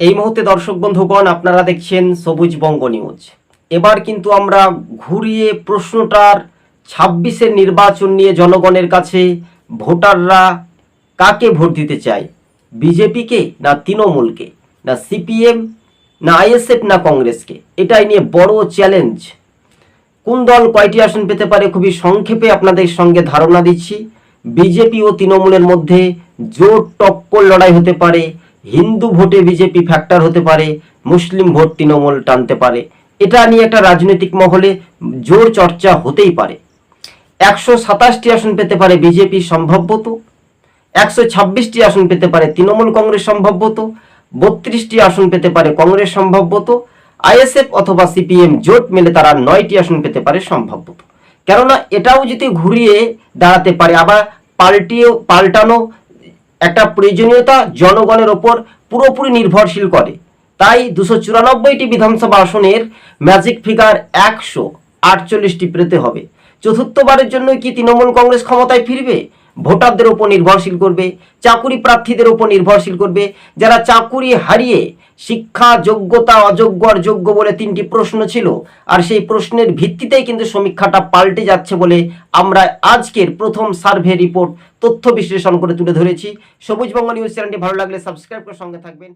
এই মুহূর্তে দর্শক বন্ধুগণ আপনারা দেখছেন সবুজ বঙ্গ নিউজ। এবার কিন্তু আমরা ঘুরিয়ে প্রশ্নটার ২৬-এর নির্বাচন নিয়ে জনগণের কাছে ভোটাররা কাকে ভোট দিতে চায়, বিজেপিকে না তৃণমূলকে না সিপিএম না আইএসএফ না কংগ্রেসকে, এটাই নিয়ে বড় চ্যালেঞ্জ। কোন দল কয়টি আসন পেতে পারে খুবই সংক্ষেপে আপনাদের সঙ্গে ধারণা দিচ্ছি। বিজেপি ও তৃণমূলের মধ্যে জোর টক্কর লড়াই হতে পারে। হিন্দু ভোটে বিজেপি ফ্যাক্টর হতে পারে, মুসলিম ভোট তৃণমূল টানতে পারে। এটা নিয়ে একটা রাজনৈতিক মহলে জোর চর্চা হতেই পারে। ১২৭টি আসন পেতে পারে বিজেপি সম্ভবত, ১২৬টি আসন পেতে পারে তৃণমূল কংগ্রেস সম্ভবত, ৩২টি আসন পেতে পারে কংগ্রেস সম্ভবত, আইএসএফ অথবা সিপিএম জোট মিলে তারা ৯টি আসন পেতে পারে সম্ভবত। কেননা এটাও যদি ঘুরিয়ে দাঁড়াতে পারে, আবার পাল্টানো একটা প্রয়োজনীয়তা জনগণের ওপর পুরোপুরি নির্ভরশীল করে। তাই ২৯৪টি বিধানসভা আসনের ম্যাজিক ফিগার ১৪৮টি পেতে হবে। চতুর্থবারের জন্য কি তৃণমূল কংগ্রেস ক্ষমতায় ফিরবে? ভোটারদের উপর নির্ভরশীল করবে, চাকুরি প্রার্থীদের উপর নির্ভরশীল করবে। যারা চাকুরি হারিয়ে শিক্ষা, যোগ্যতা, অযোগ্য আর যোগ্য বলে ৩টি প্রশ্ন ছিল, আর সেই প্রশ্নের ভিত্তিতেই কিন্তু সমীক্ষাটা পাল্টে যাচ্ছে বলে আমরা আজকের প্রথম সার্ভে রিপোর্ট তথ্য বিশ্লেষণ করে তুলে ধরেছি। সবুজ বঙ্গ নিউজ চ্যানেলটি ভালো লাগলে সাবস্ক্রাইব করে সঙ্গে থাকবেন।